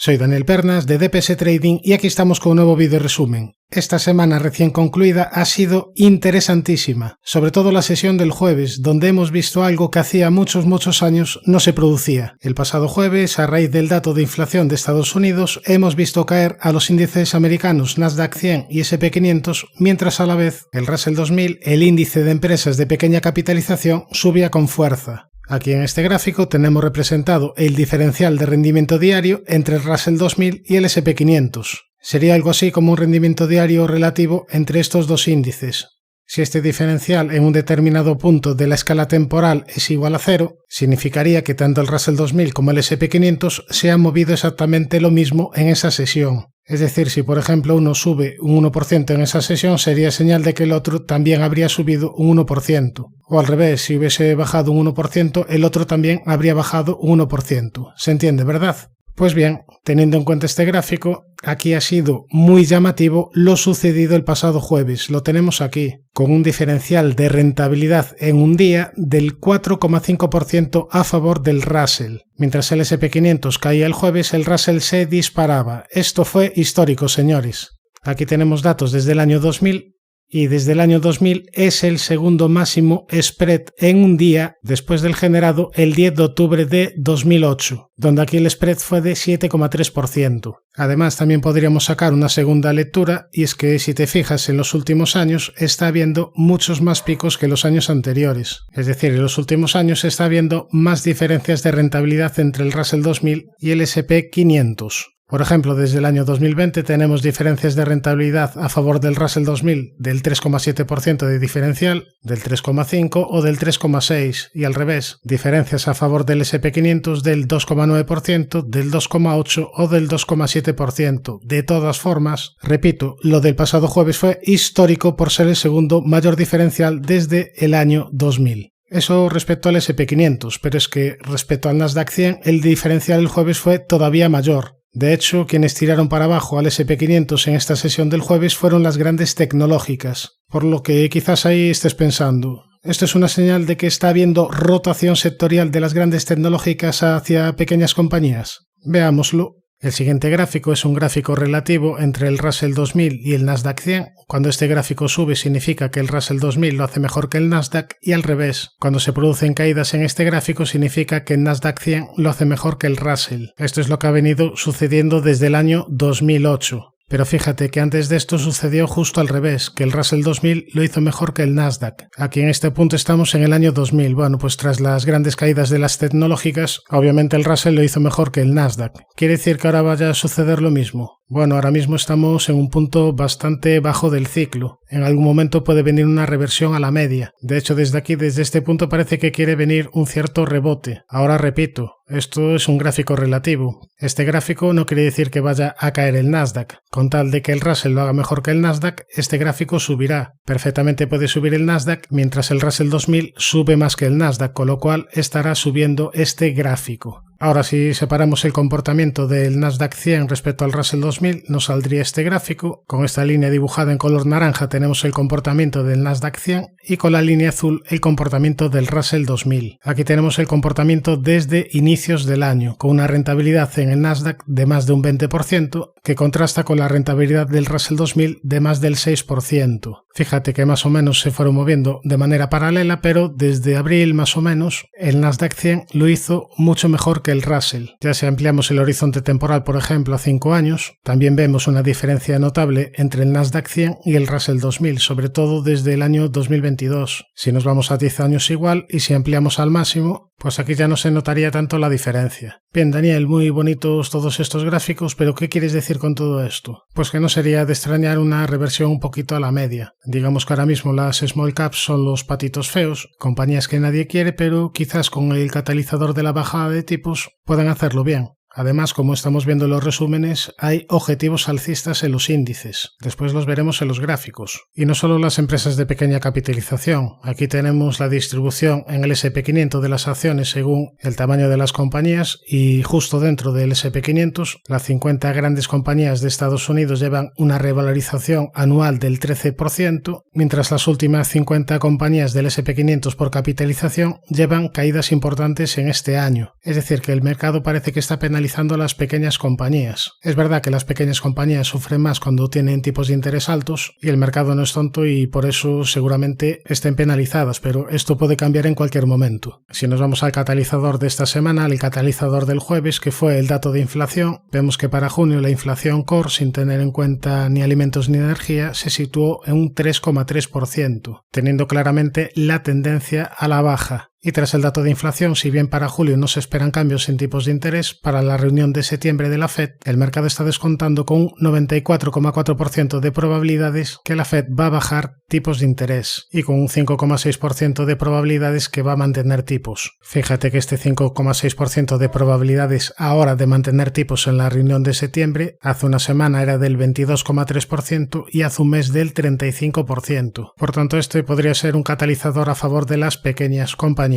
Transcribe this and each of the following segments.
Soy Daniel Pernas de DPS Trading y aquí estamos con un nuevo vídeo resumen. Esta semana recién concluida ha sido interesantísima, sobre todo la sesión del jueves, donde hemos visto algo que hacía muchos años no se producía. El pasado jueves, a raíz del dato de inflación de Estados Unidos, hemos visto caer a los índices americanos Nasdaq 100 y S&P 500, mientras a la vez el Russell 2000, el índice de empresas de pequeña capitalización, subía con fuerza. Aquí en este gráfico tenemos representado el diferencial de rendimiento diario entre el Russell 2000 y el S&P 500. Sería algo así como un rendimiento diario relativo entre estos dos índices. Si este diferencial en un determinado punto de la escala temporal es igual a 0, significaría que tanto el Russell 2000 como el S&P 500 se han movido exactamente lo mismo en esa sesión. Es decir, si por ejemplo uno sube un 1% en esa sesión, sería señal de que el otro también habría subido un 1%. O al revés, si hubiese bajado un 1%, el otro también habría bajado un 1%. ¿Se entiende, verdad? Pues bien, teniendo en cuenta este gráfico, aquí ha sido muy llamativo lo sucedido el pasado jueves. Lo tenemos aquí, con un diferencial de rentabilidad en un día del 4,5% a favor del Russell. Mientras el S&P 500 caía el jueves, el Russell se disparaba. Esto fue histórico, señores. Aquí tenemos datos desde el año 2000. Y desde el año 2000 es el segundo máximo spread en un día después del generado el 10 de octubre de 2008, donde aquí el spread fue de 7,3%. Además, también podríamos sacar una segunda lectura, y es que si te fijas en los últimos años está habiendo muchos más picos que los años anteriores. Es decir, en los últimos años está habiendo más diferencias de rentabilidad entre el Russell 2000 y el S&P 500. Por ejemplo, desde el año 2020 tenemos diferencias de rentabilidad a favor del Russell 2000 del 3,7% de diferencial, del 3,5% o del 3,6%, y al revés, diferencias a favor del S&P 500 del 2,9%, del 2,8% o del 2,7%. De todas formas, repito, lo del pasado jueves fue histórico por ser el segundo mayor diferencial desde el año 2000. Eso respecto al S&P 500, pero es que respecto al Nasdaq 100 el diferencial el jueves fue todavía mayor. De hecho, quienes tiraron para abajo al S&P 500 en esta sesión del jueves fueron las grandes tecnológicas, por lo que quizás ahí estés pensando, ¿esto es una señal de que está habiendo rotación sectorial de las grandes tecnológicas hacia pequeñas compañías? Veámoslo. El siguiente gráfico es un gráfico relativo entre el Russell 2000 y el Nasdaq 100. Cuando este gráfico sube significa que el Russell 2000 lo hace mejor que el Nasdaq, y al revés, cuando se producen caídas en este gráfico significa que el Nasdaq 100 lo hace mejor que el Russell. Esto es lo que ha venido sucediendo desde el año 2008. Pero fíjate que antes de esto sucedió justo al revés, que el Russell 2000 lo hizo mejor que el Nasdaq. Aquí en este punto estamos en el año 2000. Bueno, pues tras las grandes caídas de las tecnológicas, obviamente el Russell lo hizo mejor que el Nasdaq. ¿Quiere decir que ahora vaya a suceder lo mismo? Bueno, ahora mismo estamos en un punto bastante bajo del ciclo. En algún momento puede venir una reversión a la media. De hecho, desde aquí, desde este punto, parece que quiere venir un cierto rebote. Ahora repito, esto es un gráfico relativo. Este gráfico no quiere decir que vaya a caer el Nasdaq. Con tal de que el Russell lo haga mejor que el Nasdaq, este gráfico subirá. Perfectamente puede subir el Nasdaq, mientras el Russell 2000 sube más que el Nasdaq, con lo cual estará subiendo este gráfico. Ahora, si separamos el comportamiento del Nasdaq 100 respecto al Russell 2000, nos saldría este gráfico. Con esta línea dibujada en color naranja tenemos el comportamiento del Nasdaq 100 y con la línea azul el comportamiento del Russell 2000. Aquí tenemos el comportamiento desde inicios del año, con una rentabilidad en el Nasdaq de más de un 20%, que contrasta con la rentabilidad del Russell 2000 de más del 6%. Fíjate que más o menos se fueron moviendo de manera paralela, pero desde abril más o menos el Nasdaq 100 lo hizo mucho mejor que el Russell. Ya si ampliamos el horizonte temporal, por ejemplo, a 5 años, también vemos una diferencia notable entre el Nasdaq 100 y el Russell 2000, sobre todo desde el año 2022. Si nos vamos a 10 años igual, y si ampliamos al máximo, pues aquí ya no se notaría tanto la diferencia. Bien, Daniel, muy bonitos todos estos gráficos, pero ¿qué quieres decir con todo esto? Pues que no sería de extrañar una reversión un poquito a la media. Digamos que ahora mismo las small caps son los patitos feos, compañías que nadie quiere, pero quizás con el catalizador de la bajada de tipos puedan hacerlo bien. Además, como estamos viendo en los resúmenes, hay objetivos alcistas en los índices. Después los veremos en los gráficos. Y no solo las empresas de pequeña capitalización. Aquí tenemos la distribución en el S&P 500 de las acciones según el tamaño de las compañías, y justo dentro del S&P 500, las 50 grandes compañías de Estados Unidos llevan una revalorización anual del 13%, mientras las últimas 50 compañías del S&P 500 por capitalización llevan caídas importantes en este año. Es decir, que el mercado parece que está penalizando penalizando a las pequeñas compañías. Es verdad que las pequeñas compañías sufren más cuando tienen tipos de interés altos y el mercado no es tonto y por eso seguramente estén penalizadas, pero esto puede cambiar en cualquier momento. Si nos vamos al catalizador de esta semana, el catalizador del jueves, que fue el dato de inflación, vemos que para junio la inflación core, sin tener en cuenta ni alimentos ni energía, se situó en un 3,3%, teniendo claramente la tendencia a la baja. Y tras el dato de inflación, si bien para julio no se esperan cambios en tipos de interés, para la reunión de septiembre de la Fed, el mercado está descontando con un 94,4% de probabilidades que la Fed va a bajar tipos de interés y con un 5,6% de probabilidades que va a mantener tipos. Fíjate que este 5,6% de probabilidades ahora de mantener tipos en la reunión de septiembre, hace una semana era del 22,3% y hace un mes del 35%. Por tanto, este podría ser un catalizador a favor de las pequeñas compañías.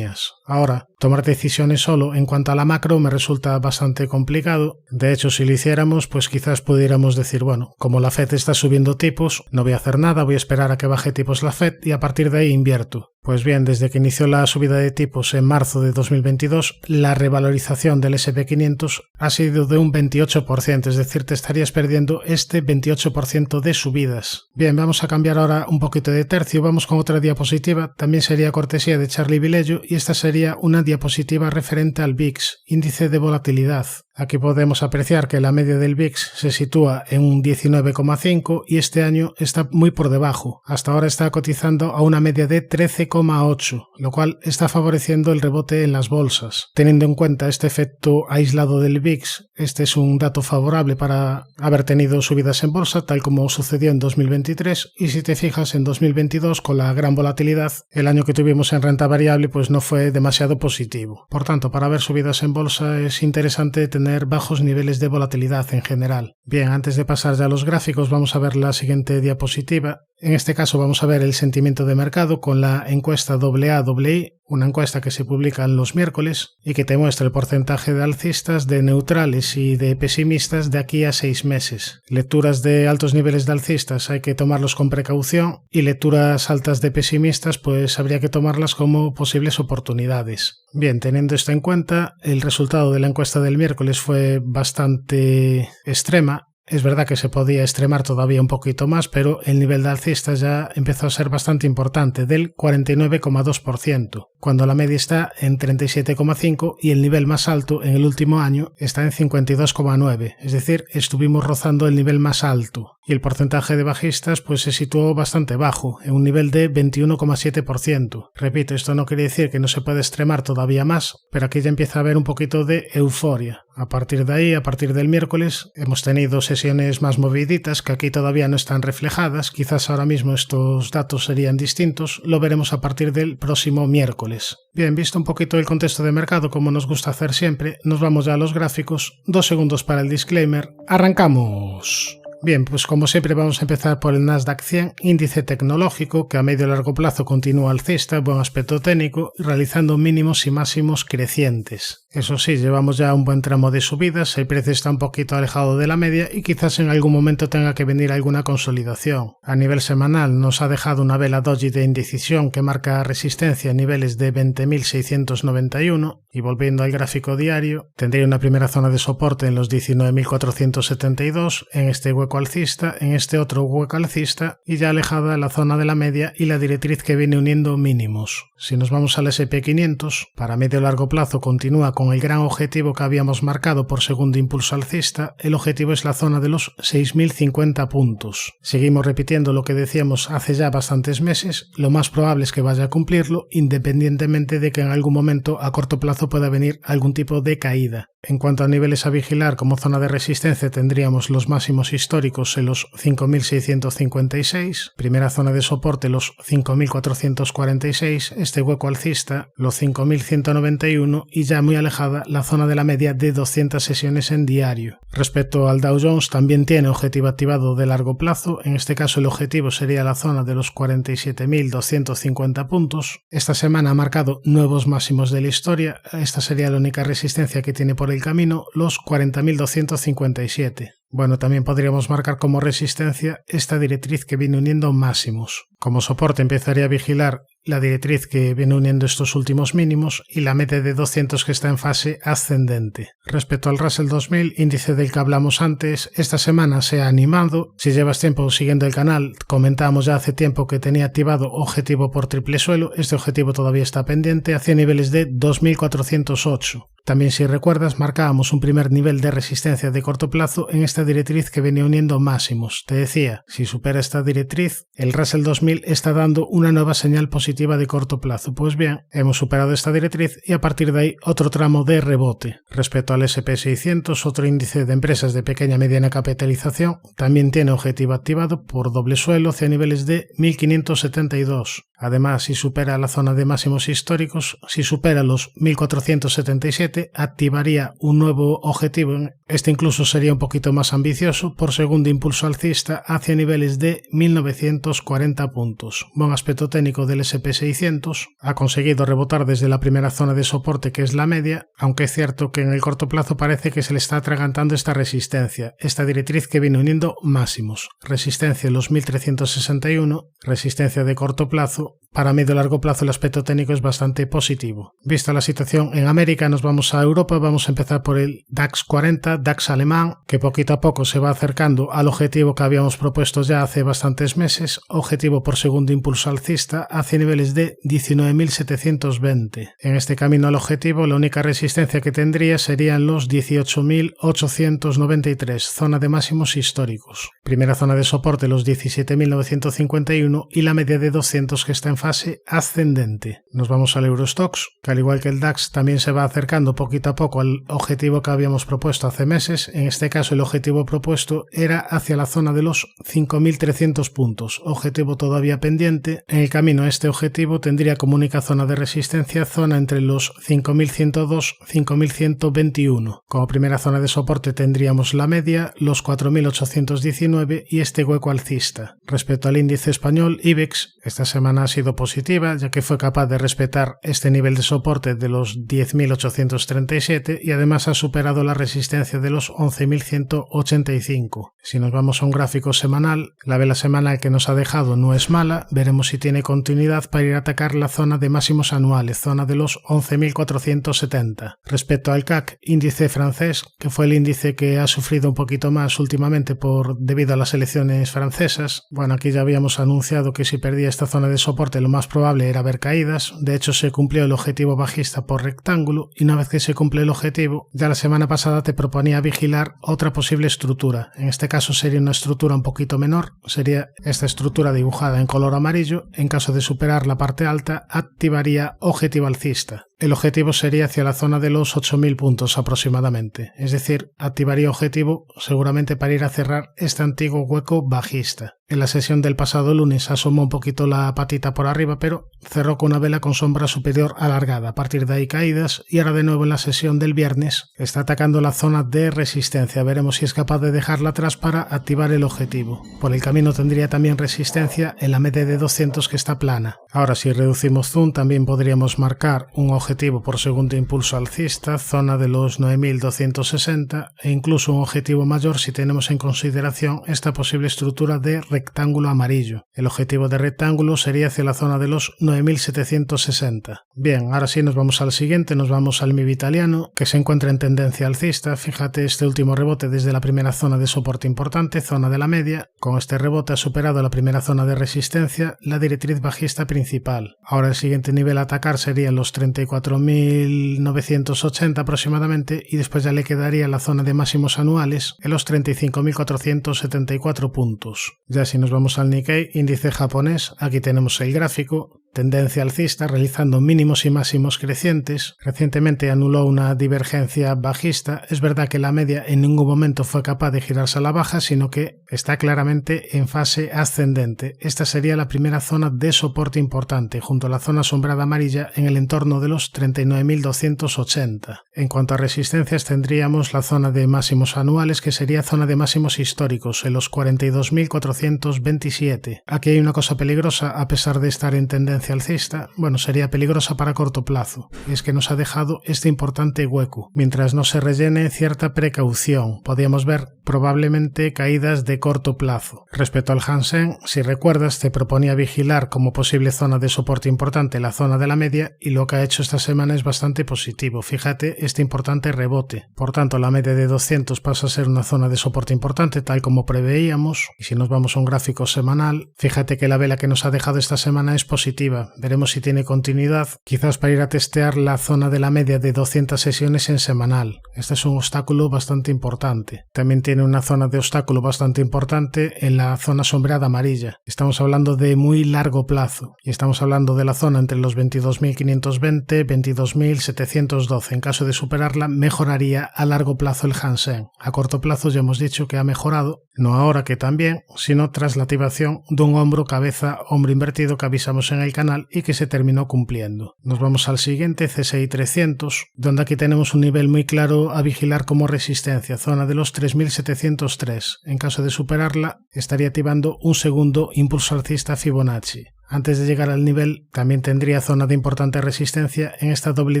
Ahora, tomar decisiones solo en cuanto a la macro me resulta bastante complicado. De hecho, si lo hiciéramos, pues quizás pudiéramos decir, bueno, como la Fed está subiendo tipos, no voy a hacer nada, voy a esperar a que baje tipos la Fed y a partir de ahí invierto. Pues bien, desde que inició la subida de tipos en marzo de 2022, la revalorización del S&P 500 ha sido de un 28%, es decir, te estarías perdiendo este 28% de subidas. Bien, vamos a cambiar ahora un poquito de tercio, vamos con otra diapositiva, también sería cortesía de Charlie Vilello y esta sería una diapositiva referente al VIX, índice de volatilidad. Aquí podemos apreciar que la media del VIX se sitúa en un 19,5 y este año está muy por debajo. Hasta ahora está cotizando a una media de 13,8, lo cual está favoreciendo el rebote en las bolsas. Teniendo en cuenta este efecto aislado del VIX, este es un dato favorable para haber tenido subidas en bolsa, tal como sucedió en 2023, y si te fijas en 2022, con la gran volatilidad, el año que tuvimos en renta variable pues no fue demasiado positivo. Por tanto, para ver subidas en bolsa es interesante tener bajos niveles de volatilidad en general. Bien, antes de pasar ya a los gráficos, vamos a ver la siguiente diapositiva. En este caso vamos a ver el sentimiento de mercado con la encuesta AA-I, una encuesta que se publica los miércoles y que te muestra el porcentaje de alcistas, de neutrales y de pesimistas de aquí a 6 meses. Lecturas de altos niveles de alcistas hay que tomarlos con precaución y lecturas altas de pesimistas pues habría que tomarlas como posibles oportunidades. Bien, teniendo esto en cuenta, el resultado de la encuesta del miércoles fue bastante extrema. Es verdad que se podía extremar todavía un poquito más, pero el nivel de alcistas ya empezó a ser bastante importante, del 49,2%, cuando la media está en 37,5% y el nivel más alto en el último año está en 52,9%, es decir, estuvimos rozando el nivel más alto. Y el porcentaje de bajistas pues se situó bastante bajo, en un nivel de 21,7%. Repito, esto no quiere decir que no se pueda extremar todavía más, pero aquí ya empieza a haber un poquito de euforia. A partir de ahí, a partir del miércoles, hemos tenido sesiones más moviditas que aquí todavía no están reflejadas. Quizás ahora mismo estos datos serían distintos. Lo veremos a partir del próximo miércoles. Bien, visto un poquito el contexto de mercado, como nos gusta hacer siempre, nos vamos ya a los gráficos. 2 segundos para el disclaimer. ¡Arrancamos! Bien, pues como siempre vamos a empezar por el Nasdaq 100, índice tecnológico que a medio y largo plazo continúa alcista, buen aspecto técnico, realizando mínimos y máximos crecientes. Eso sí, llevamos ya un buen tramo de subidas, el precio está un poquito alejado de la media y quizás en algún momento tenga que venir alguna consolidación. A nivel semanal nos ha dejado una vela doji de indecisión que marca resistencia a niveles de 20.691 y volviendo al gráfico diario, tendría una primera zona de soporte en los 19.472, en este hueco alcista, en este otro hueco alcista y ya alejada la zona de la media y la directriz que viene uniendo mínimos. Si nos vamos al S&P 500, para medio largo plazo continúa con el gran objetivo que habíamos marcado por segundo impulso alcista, el objetivo es la zona de los 6.050 puntos. Seguimos repitiendo lo que decíamos hace ya bastantes meses, lo más probable es que vaya a cumplirlo, independientemente de que en algún momento a corto plazo pueda venir algún tipo de caída. En cuanto a niveles a vigilar, como zona de resistencia tendríamos los máximos históricos en los 5.656, primera zona de soporte los 5.446, este hueco alcista los 5.191 y ya muy alejada la zona de la media de 200 sesiones en diario. Respecto al Dow Jones, también tiene objetivo activado de largo plazo, en este caso el objetivo sería la zona de los 47.250 puntos. Esta semana ha marcado nuevos máximos de la historia, esta sería la única resistencia que tiene por el camino, los 40.257. Bueno, también podríamos marcar como resistencia esta directriz que viene uniendo máximos. Como soporte empezaría a vigilar la directriz que viene uniendo estos últimos mínimos, y la media de 200 que está en fase ascendente. Respecto al Russell 2000, índice del que hablamos antes, esta semana se ha animado. Si llevas tiempo siguiendo el canal, comentábamos ya hace tiempo que tenía activado objetivo por triple suelo. Este objetivo todavía está pendiente hacia niveles de 2408. También, si recuerdas, marcábamos un primer nivel de resistencia de corto plazo en esta directriz que venía uniendo máximos. Te decía, si supera esta directriz, el Russell 2000 está dando una nueva señal positiva de corto plazo. Pues bien, hemos superado esta directriz y a partir de ahí otro tramo de rebote. Respecto al SP600, otro índice de empresas de pequeña y mediana capitalización, también tiene objetivo activado por doble suelo hacia niveles de 1572. Además, si supera la zona de máximos históricos, si supera los 1477, activaría un nuevo objetivo. Este incluso sería un poquito más ambicioso por segundo impulso alcista hacia niveles de 1940 puntos. Buen aspecto técnico del SP600, ha conseguido rebotar desde la primera zona de soporte, que es la media, aunque es cierto que en el corto plazo parece que se le está atragantando esta resistencia, esta directriz que viene uniendo máximos. Resistencia en los 1361, resistencia de corto plazo. Para medio y largo plazo el aspecto técnico es bastante positivo. Vista la situación en América, nos vamos a Europa. Vamos a empezar por el DAX 40, DAX alemán, que poquito a poco se va acercando al objetivo que habíamos propuesto ya hace bastantes meses, objetivo por segundo impulso alcista hacia niveles de 19.720. En este camino al objetivo, la única resistencia que tendría serían los 18.893, zona de máximos históricos. Primera zona de soporte los 17.951 y la media de 200 que está en fase ascendente. Nos vamos al Eurostoxx, que al igual que el DAX también se va acercando poquito a poco al objetivo que habíamos propuesto hace meses. En este caso el objetivo propuesto era hacia la zona de los 5.300 puntos, objetivo todavía pendiente. En el camino a este objetivo tendría como única zona de resistencia zona entre los 5.102 y 5.121. Como primera zona de soporte tendríamos la media, los 4.819 y este hueco alcista. Respecto al índice español, IBEX, esta semana ha sido positiva, ya que fue capaz de respetar este nivel de soporte de los 10.837 y además ha superado la resistencia de los 11.185. Si nos vamos a un gráfico semanal, la vela semanal que nos ha dejado no es mala. Veremos si tiene continuidad para ir a atacar la zona de máximos anuales, zona de los 11.470. Respecto al CAC, índice francés, que fue el índice que ha sufrido un poquito más últimamente debido a las elecciones francesas. Bueno, aquí ya habíamos anunciado que si perdía esta zona de soporte lo más probable era ver caídas. De hecho, se cumplió el objetivo bajista por rectángulo y una vez que se cumple el objetivo, ya la semana pasada te proponía vigilar otra posible estructura. En este caso sería una estructura un poquito menor, sería esta estructura dibujada en color amarillo. En caso de superar la parte alta, activaría objetivo alcista. El objetivo sería hacia la zona de los 8.000 puntos aproximadamente, es decir, activaría objetivo seguramente para ir a cerrar este antiguo hueco bajista. En la sesión del pasado lunes asomó un poquito la patita por arriba, pero cerró con una vela con sombra superior alargada. A partir de ahí caídas y ahora de nuevo en la sesión del viernes está atacando la zona de resistencia. Veremos si es capaz de dejarla atrás para activar el objetivo. Por el camino tendría también resistencia en la media de 200 que está plana. Ahora si reducimos zoom también podríamos marcar un objetivo por segundo impulso alcista, zona de los 9.260 e incluso un objetivo mayor si tenemos en consideración esta posible estructura de rectángulo amarillo. El objetivo de rectángulo sería hacia la zona de los 9.760. Bien, ahora sí nos vamos al siguiente, nos vamos al MIB italiano, que se encuentra en tendencia alcista. Fíjate este último rebote desde la primera zona de soporte importante, zona de la media. Con este rebote ha superado la primera zona de resistencia, la directriz bajista principal. Ahora el siguiente nivel a atacar sería los 34.980 aproximadamente y después ya le quedaría la zona de máximos anuales en los 35.474 puntos. Ya si nos vamos al Nikkei, índice japonés, aquí tenemos el gráfico, tendencia alcista realizando mínimos y máximos crecientes. Recientemente anuló una divergencia bajista. Es verdad que la media en ningún momento fue capaz de girarse a la baja, sino que está claramente en fase ascendente. Esta sería la primera zona de soporte importante, junto a la zona sombreada amarilla en el entorno de los 39.280. En cuanto a resistencias tendríamos la zona de máximos anuales, que sería zona de máximos históricos, en los 42.427. Aquí hay una cosa peligrosa, a pesar de estar en tendencia tendencia alcista, bueno, sería peligrosa para corto plazo. Y es que nos ha dejado este importante hueco. Mientras no se rellene, cierta precaución. Podríamos ver probablemente caídas de corto plazo. Respecto al Hansen, si recuerdas, te proponía vigilar como posible zona de soporte importante la zona de la media, y lo que ha hecho esta semana es bastante positivo. Fíjate este importante rebote. Por tanto, la media de 200 pasa a ser una zona de soporte importante, tal como preveíamos. Y si nos vamos a un gráfico semanal, fíjate que la vela que nos ha dejado esta semana es positiva. Veremos si tiene continuidad, quizás para ir a testear la zona de la media de 200 sesiones en semanal. Este es un obstáculo bastante importante. También tiene una zona de obstáculo bastante importante en la zona sombreada amarilla. Estamos hablando de muy largo plazo y estamos hablando de la zona entre los 22.520 y 22.712. En caso de superarla, mejoraría a largo plazo el Hansen. A corto plazo ya hemos dicho que ha mejorado, no ahora que también, sino tras la activación de un hombro cabeza hombro invertido que avisamos en el canal y que se terminó cumpliendo. Nos vamos al siguiente, CSI 300, donde aquí tenemos un nivel muy claro a vigilar como resistencia, zona de los 3.703. En caso de superarla, estaría activando un segundo impulso alcista Fibonacci. Antes de llegar al nivel, también tendría zona de importante resistencia en esta doble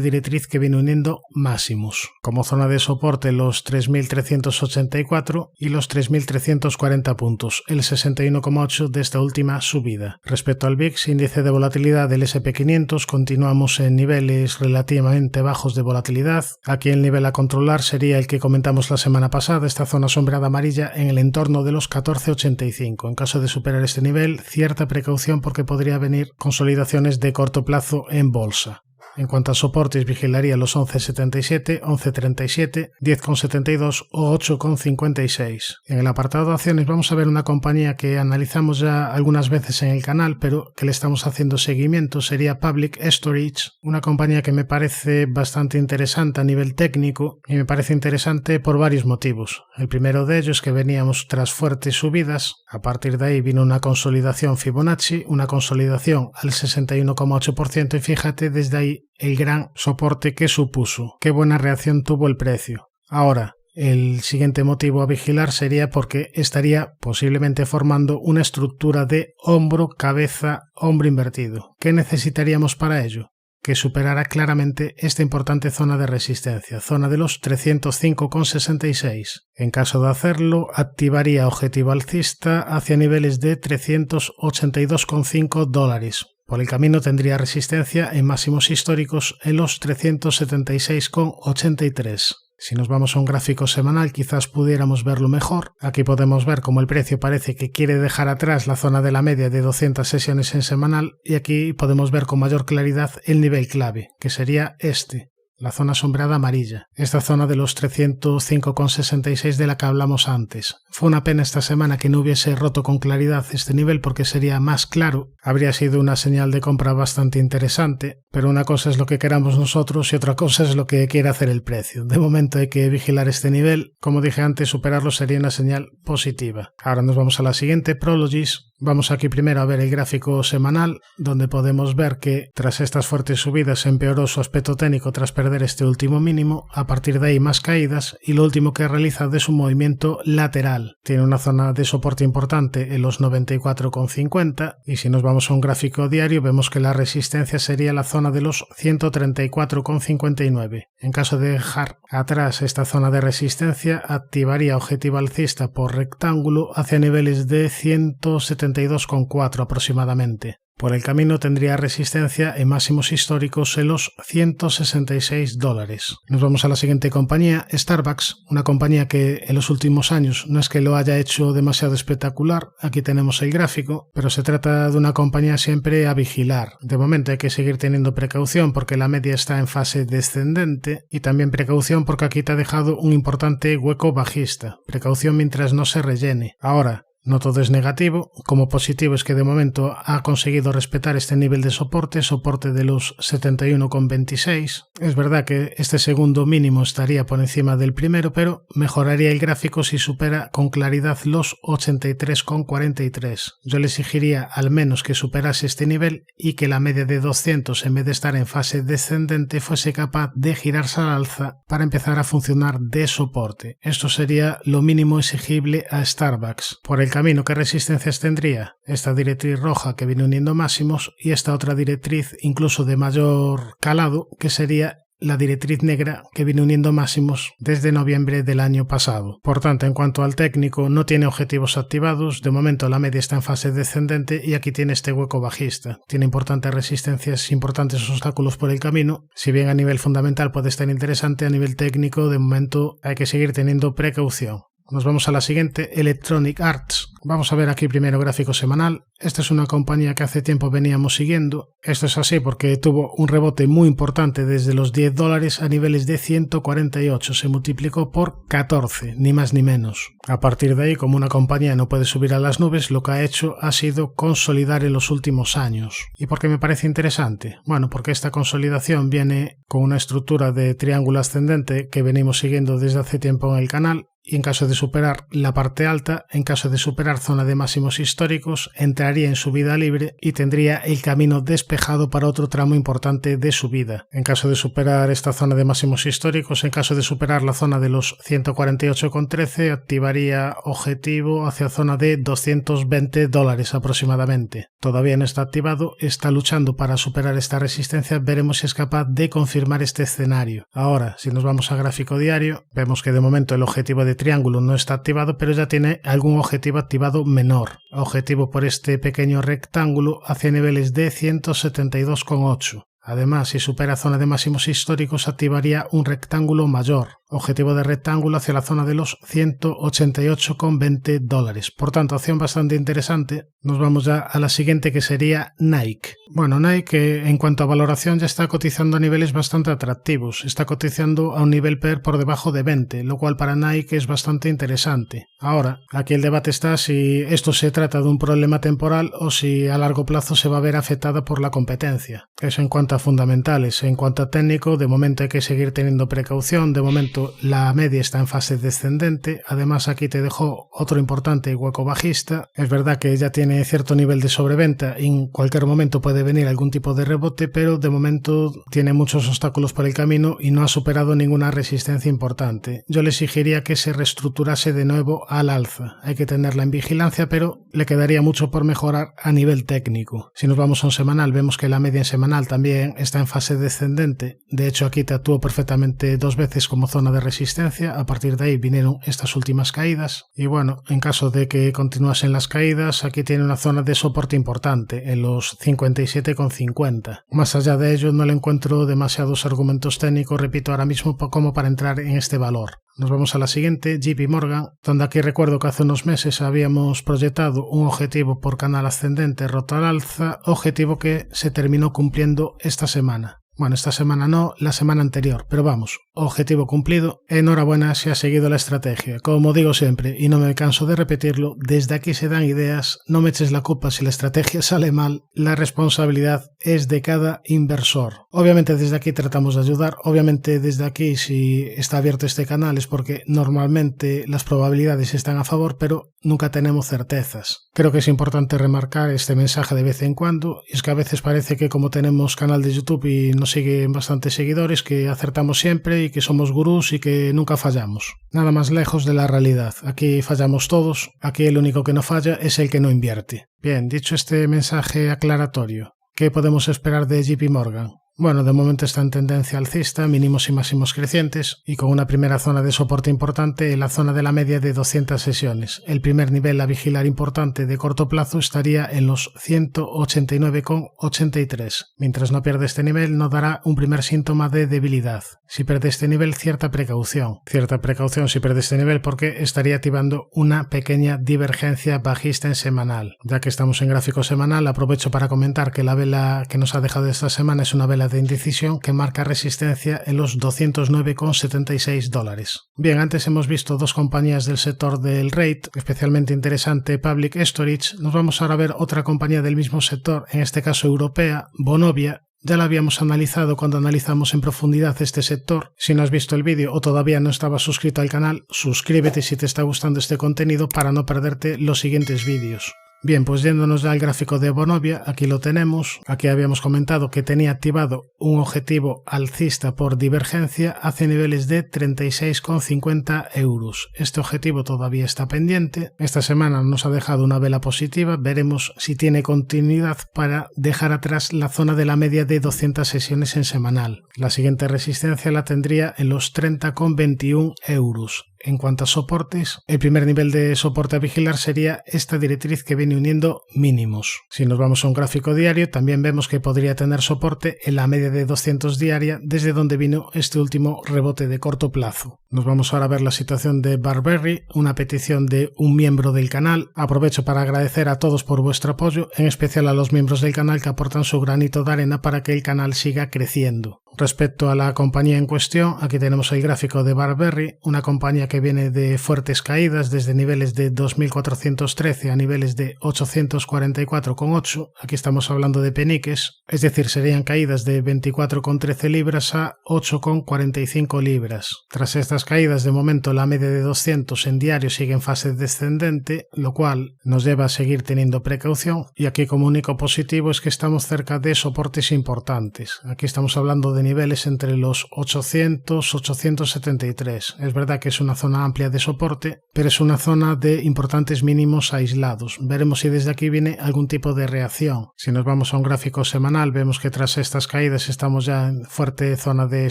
directriz que viene uniendo máximos. Como zona de soporte, los 3.384 y los 3.340 puntos, el 61,8 de esta última subida. Respecto al VIX, índice de volatilidad del SP500, continuamos en niveles relativamente bajos de volatilidad. Aquí el nivel a controlar sería el que comentamos la semana pasada, esta zona sombreada amarilla en el entorno de los 14,85. En caso de superar este nivel, cierta precaución porque podría venir consolidaciones de corto plazo en bolsa. En cuanto a soportes, vigilaría los 11,77, 11,37, 10,72 o 8,56. En el apartado de acciones vamos a ver una compañía que analizamos ya algunas veces en el canal, pero que le estamos haciendo seguimiento, sería Public Storage, una compañía que me parece bastante interesante a nivel técnico y me parece interesante por varios motivos. El primero de ellos es que veníamos tras fuertes subidas, a partir de ahí vino una consolidación Fibonacci, una consolidación al 61,8% y fíjate desde ahí el gran soporte que supuso. Qué buena reacción tuvo el precio. Ahora, el siguiente motivo a vigilar sería porque estaría posiblemente formando una estructura de hombro, cabeza, hombro invertido. ¿Qué necesitaríamos para ello? Que superara claramente esta importante zona de resistencia, zona de los 305,66. En caso de hacerlo, activaría objetivo alcista hacia niveles de $382,5. Por el camino tendría resistencia en máximos históricos en los 376,83. Si nos vamos a un gráfico semanal quizás pudiéramos verlo mejor. Aquí podemos ver cómo el precio parece que quiere dejar atrás la zona de la media de 200 sesiones en semanal y aquí podemos ver con mayor claridad el nivel clave, que sería este. La zona sombreada amarilla, esta zona de los 305,66 de la que hablamos antes. Fue una pena esta semana que no hubiese roto con claridad este nivel porque sería más claro, habría sido una señal de compra bastante interesante, pero una cosa es lo que queramos nosotros y otra cosa es lo que quiere hacer el precio. De momento hay que vigilar este nivel, como dije antes, superarlo sería una señal positiva. Ahora nos vamos a la siguiente, Prologis. Vamos aquí primero a ver el gráfico semanal, donde podemos ver que tras estas fuertes subidas empeoró su aspecto técnico tras perder este último mínimo, a partir de ahí más caídas y lo último que realiza es un movimiento lateral. Tiene una zona de soporte importante en los 94,50 y si nos vamos a un gráfico diario vemos que la resistencia sería la zona de los 134,59. En caso de dejar atrás esta zona de resistencia, activaría objetivo alcista por rectángulo hacia niveles de 172,4 aproximadamente. Por el camino tendría resistencia en máximos históricos en los $166. Nos vamos a la siguiente compañía, Starbucks, una compañía que en los últimos años no es que lo haya hecho demasiado espectacular, aquí tenemos el gráfico, pero se trata de una compañía siempre a vigilar. De momento hay que seguir teniendo precaución porque la media está en fase descendente y también precaución porque aquí te ha dejado un importante hueco bajista. Precaución mientras no se rellene. Ahora, no todo es negativo, como positivo es que de momento ha conseguido respetar este nivel de soporte de los 71,26. Es verdad que este segundo mínimo estaría por encima del primero, pero mejoraría el gráfico si supera con claridad los 83,43. Yo le exigiría al menos que superase este nivel y que la media de 200 en vez de estar en fase descendente fuese capaz de girarse al alza para empezar a funcionar de soporte. Esto sería lo mínimo exigible a Starbucks. Por el camino, ¿qué resistencias tendría? Esta directriz roja que viene uniendo máximos y esta otra directriz incluso de mayor calado, que sería la directriz negra que viene uniendo máximos desde noviembre del año pasado. Por tanto, en cuanto al técnico, no tiene objetivos activados, de momento la media está en fase descendente y aquí tiene este hueco bajista. Tiene importantes resistencias, importantes obstáculos por el camino. Si bien a nivel fundamental puede estar interesante, a nivel técnico de momento hay que seguir teniendo precaución. Nos vamos a la siguiente, Electronic Arts. Vamos a ver aquí primero gráfico semanal. Esta es una compañía que hace tiempo veníamos siguiendo. Esto es así porque tuvo un rebote muy importante desde los $10 a niveles de 148. Se multiplicó por 14, ni más ni menos. A partir de ahí, como una compañía no puede subir a las nubes, lo que ha hecho ha sido consolidar en los últimos años. ¿Y por qué me parece interesante? Bueno, porque esta consolidación viene con una estructura de triángulo ascendente que venimos siguiendo desde hace tiempo en el canal. Y en caso de superar la parte alta, en caso de superar zona de máximos históricos, entraría en subida libre y tendría el camino despejado para otro tramo importante de subida. En caso de superar esta zona de máximos históricos, en caso de superar la zona de los 148,13, activaría objetivo hacia zona de $220 aproximadamente. Todavía no está activado, está luchando para superar esta resistencia, veremos si es capaz de confirmar este escenario. Ahora, si nos vamos a gráfico diario, vemos que de momento el objetivo de triángulo no está activado, pero ya tiene algún objetivo activado menor. Objetivo por este pequeño rectángulo hacia niveles de 172,8. Además, si supera zona de máximos históricos, activaría un rectángulo mayor. Objetivo de rectángulo hacia la zona de los $188,20. Por tanto, acción bastante interesante. Nos vamos ya a la siguiente, que sería Nike. Bueno, Nike en cuanto a valoración ya está cotizando a niveles bastante atractivos. Está cotizando a un nivel PER por debajo de 20, lo cual para Nike es bastante interesante. Ahora, aquí el debate está si esto se trata de un problema temporal o si a largo plazo se va a ver afectada por la competencia. Eso en cuanto a fundamentales. En cuanto a técnico, de momento hay que seguir teniendo precaución. De momento la media está en fase descendente. Además, aquí te dejo otro importante hueco bajista. Es verdad que ya tiene cierto nivel de sobreventa y en cualquier momento puede venir algún tipo de rebote, pero de momento tiene muchos obstáculos por el camino y no ha superado ninguna resistencia importante. Yo le exigiría que se reestructurase de nuevo al alza. Hay que tenerla en vigilancia, pero le quedaría mucho por mejorar a nivel técnico. Si nos vamos a un semanal, vemos que la media en semanal también está en fase descendente. De hecho, aquí te actuó perfectamente dos veces como zona de resistencia. A partir de ahí vinieron estas últimas caídas y bueno, en caso de que continuasen las caídas, aquí tiene una zona de soporte importante en los 57,50. Más allá de ello, no le encuentro demasiados argumentos técnicos, repito, ahora mismo como para entrar en este valor. Nos vamos a la siguiente, JP Morgan, donde aquí recuerdo que hace unos meses habíamos proyectado un objetivo por canal ascendente roto al alza, objetivo que se terminó cumpliendo esta semana. Bueno, esta semana no, la semana anterior, pero vamos, objetivo cumplido. Enhorabuena si has seguido la estrategia. Como digo siempre, y no me canso de repetirlo, desde aquí se dan ideas, no me eches la culpa si la estrategia sale mal, la responsabilidad es de cada inversor. Obviamente desde aquí tratamos de ayudar, obviamente desde aquí si está abierto este canal es porque normalmente las probabilidades están a favor, pero nunca tenemos certezas. Creo que es importante remarcar este mensaje de vez en cuando, y es que a veces parece que como tenemos canal de YouTube y nos siguen bastantes seguidores, que acertamos siempre y que somos gurús y que nunca fallamos. Nada más lejos de la realidad. Aquí fallamos todos, aquí el único que no falla es el que no invierte. Bien, dicho este mensaje aclaratorio, ¿qué podemos esperar de JP Morgan? Bueno, de momento está en tendencia alcista, mínimos y máximos crecientes, y con una primera zona de soporte importante en la zona de la media de 200 sesiones. El primer nivel a vigilar importante de corto plazo estaría en los 189,83. Mientras no pierda este nivel, no dará un primer síntoma de debilidad. Si pierde este nivel, cierta precaución. Cierta precaución si pierde este nivel porque estaría activando una pequeña divergencia bajista en semanal. Ya que estamos en gráfico semanal, aprovecho para comentar que la vela que nos ha dejado esta semana es una vela de indecisión que marca resistencia en los $209,76. Bien, antes hemos visto dos compañías del sector del REIT, especialmente interesante Public Storage. Nos vamos ahora a ver otra compañía del mismo sector, en este caso europea, Vonovia. Ya la habíamos analizado cuando analizamos en profundidad este sector. Si no has visto el vídeo o todavía no estabas suscrito al canal, suscríbete si te está gustando este contenido para no perderte los siguientes vídeos. Bien, pues yéndonos al gráfico de Vonovia, aquí lo tenemos. Aquí habíamos comentado que tenía activado un objetivo alcista por divergencia hacia niveles de 36,50 euros. Este objetivo todavía está pendiente. Esta semana nos ha dejado una vela positiva. Veremos si tiene continuidad para dejar atrás la zona de la media de 200 sesiones en semanal. La siguiente resistencia la tendría en los 30,21 euros. En cuanto a soportes, el primer nivel de soporte a vigilar sería esta directriz que viene uniendo mínimos. Si nos vamos a un gráfico diario, también vemos que podría tener soporte en la media de 200 diaria, desde donde vino este último rebote de corto plazo. Nos vamos ahora a ver la situación de Barberry, una petición de un miembro del canal. Aprovecho para agradecer a todos por vuestro apoyo, en especial a los miembros del canal que aportan su granito de arena para que el canal siga creciendo. Respecto a la compañía en cuestión, aquí tenemos el gráfico de Barberry, una compañía que viene de fuertes caídas desde niveles de 2.413 a niveles de 844,8. Aquí estamos hablando de peniques, es decir, serían caídas de 24,13 libras a 8,45 libras. Tras estas caídas, de momento la media de 200 en diario sigue en fase descendente, lo cual nos lleva a seguir teniendo precaución, y aquí como único positivo es que estamos cerca de soportes importantes. Aquí estamos hablando de niveles entre los 800-873. Es verdad que es una zona amplia de soporte, pero es una zona de importantes mínimos aislados. Veremos si desde aquí viene algún tipo de reacción. Si nos vamos a un gráfico semanal, vemos que tras estas caídas estamos ya en fuerte zona de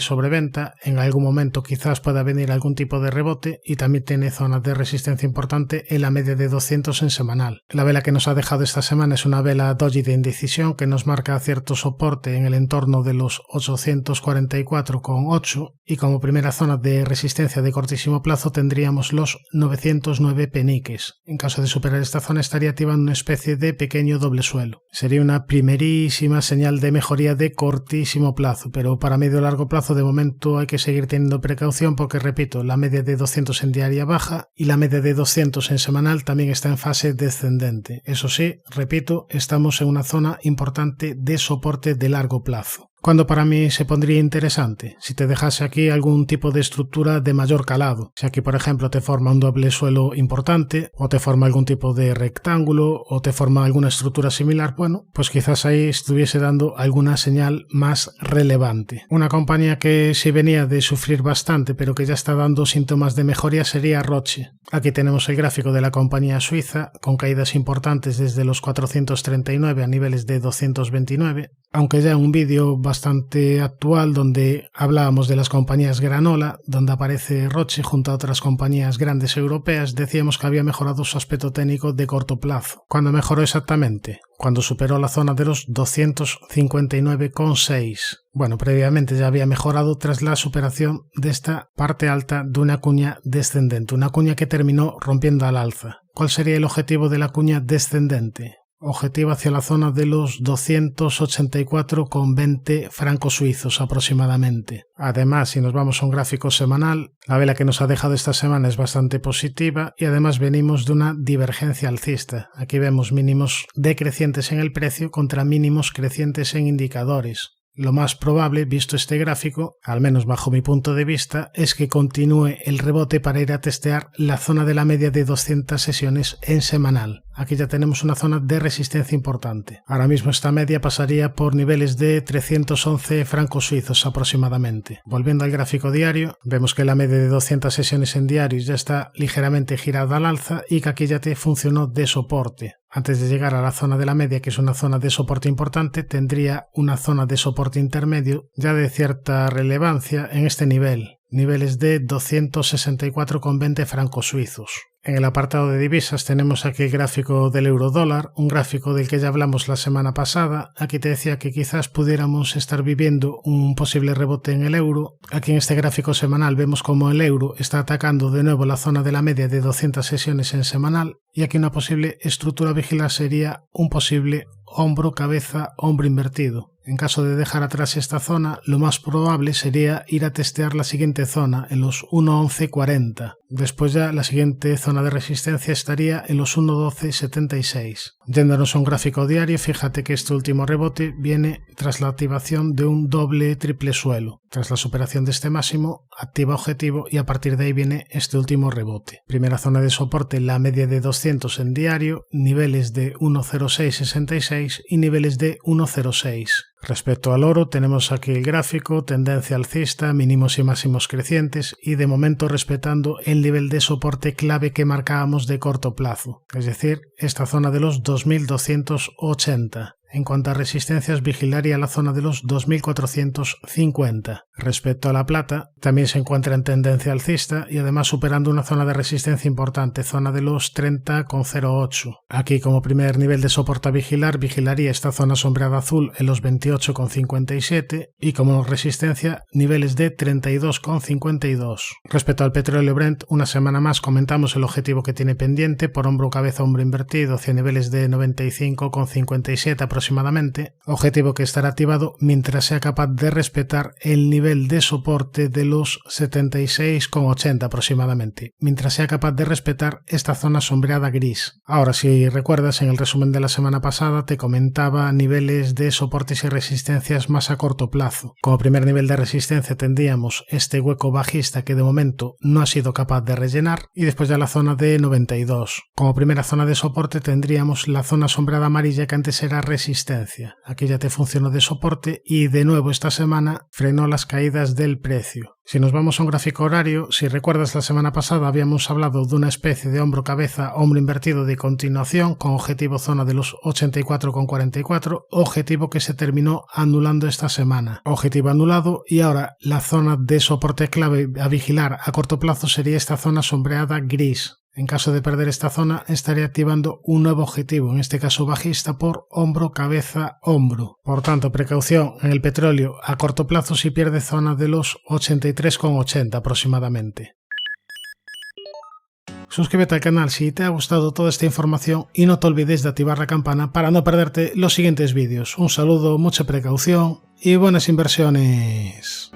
sobreventa. En algún momento quizás pueda venir algún tipo de rebote, y también tiene zonas de resistencia importante en la media de 200 en semanal. La vela que nos ha dejado esta semana es una vela doji de indecisión que nos marca cierto soporte en el entorno de los 844,8, y como primera zona de resistencia de cortísimo plazo tendríamos los 909 peniques. En caso de superar esta zona estaría activando una especie de pequeño doble suelo. Sería una primerísima señal de mejoría de cortísimo plazo, pero para medio o largo plazo de momento hay que seguir teniendo precaución porque, repito, la media de 200 en diaria baja y la media de 200 en semanal también está en fase descendente. Eso sí, repito, estamos en una zona importante de soporte de largo plazo. ¿Cuándo para mí se pondría interesante? Si te dejase aquí algún tipo de estructura de mayor calado. Si aquí, por ejemplo, te forma un doble suelo importante, o te forma algún tipo de rectángulo, o te forma alguna estructura similar, bueno, pues quizás ahí estuviese dando alguna señal más relevante. Una compañía que sí venía de sufrir bastante, pero que ya está dando síntomas de mejoría, sería Roche. Aquí tenemos el gráfico de la compañía suiza, con caídas importantes desde los 439 a niveles de 229, aunque ya en un vídeo bastante actual donde hablábamos de las compañías granola, donde aparece Roche junto a otras compañías grandes europeas, decíamos que había mejorado su aspecto técnico de corto plazo. ¿Cuándo mejoró exactamente? Cuando superó la zona de los 259,6. Bueno, previamente ya había mejorado tras la superación de esta parte alta de una cuña descendente, una cuña que terminó rompiendo al alza. ¿Cuál sería el objetivo de la cuña descendente? Objetivo hacia la zona de los 284,20 francos suizos aproximadamente. Además, si nos vamos a un gráfico semanal, la vela que nos ha dejado esta semana es bastante positiva y además venimos de una divergencia alcista. Aquí vemos mínimos decrecientes en el precio contra mínimos crecientes en indicadores. Lo más probable, visto este gráfico, al menos bajo mi punto de vista, es que continúe el rebote para ir a testear la zona de la media de 200 sesiones en semanal. Aquí ya tenemos una zona de resistencia importante. Ahora mismo esta media pasaría por niveles de 311 francos suizos aproximadamente. Volviendo al gráfico diario, vemos que la media de 200 sesiones en diarios ya está ligeramente girada al alza y que aquí ya te funcionó de soporte. Antes de llegar a la zona de la media, que es una zona de soporte importante, tendría una zona de soporte intermedio ya de cierta relevancia en este nivel. Niveles de 264,20 francos suizos. En el apartado de divisas tenemos aquí el gráfico del euro-dólar, un gráfico del que ya hablamos la semana pasada. Aquí te decía que quizás pudiéramos estar viviendo un posible rebote en el euro. Aquí en este gráfico semanal vemos como el euro está atacando de nuevo la zona de la media de 200 sesiones en semanal, y aquí una posible estructura a vigilar sería un posible hombro, cabeza, hombro invertido. En caso de dejar atrás esta zona, lo más probable sería ir a testear la siguiente zona, en los 1.1140. Después ya la siguiente zona de resistencia estaría en los 1.1276. Yéndonos a un gráfico diario, fíjate que este último rebote viene tras la activación de un doble-triple suelo. Tras la superación de este máximo, activa objetivo y a partir de ahí viene este último rebote. Primera zona de soporte, la media de 200 en diario, niveles de 1.0666 y niveles de 1.06. Respecto al oro, tenemos aquí el gráfico, tendencia alcista, mínimos y máximos crecientes y de momento respetando el nivel de soporte clave que marcábamos de corto plazo, es decir, esta zona de los 2280. En cuanto a resistencias, vigilaría la zona de los 2450. Respecto a la plata, también se encuentra en tendencia alcista y además superando una zona de resistencia importante, zona de los 30,08. Aquí como primer nivel de soporte a vigilar, vigilaría esta zona sombreada azul en los 28,57 y como resistencia niveles de 32,52. Respecto al petróleo Brent, una semana más comentamos el objetivo que tiene pendiente por hombro cabeza hombro invertido hacia niveles de 95,57 aproximadamente, objetivo que estará activado mientras sea capaz de respetar el nivel de soporte de los 76,80 aproximadamente, mientras sea capaz de respetar esta zona sombreada gris. Ahora, si recuerdas, en el resumen de la semana pasada te comentaba niveles de soportes y resistencias más a corto plazo. Como primer nivel de resistencia tendríamos este hueco bajista que de momento no ha sido capaz de rellenar y después ya la zona de 92. Como primera zona de soporte tendríamos la zona sombreada amarilla que antes era resistencia. Aquí ya te funcionó de soporte y de nuevo esta semana frenó las caídas del precio. Si nos vamos a un gráfico horario, si recuerdas la semana pasada habíamos hablado de una especie de hombro-cabeza, hombro invertido de continuación con objetivo zona de los 84,44, objetivo que se terminó anulando esta semana. Objetivo anulado y ahora la zona de soporte clave a vigilar a corto plazo sería esta zona sombreada gris. En caso de perder esta zona, estaría activando un nuevo objetivo, en este caso bajista por hombro, cabeza, hombro. Por tanto, precaución en el petróleo a corto plazo si pierde zona de los 83,80 aproximadamente. Suscríbete al canal si te ha gustado toda esta información y no te olvides de activar la campana para no perderte los siguientes vídeos. Un saludo, mucha precaución y buenas inversiones.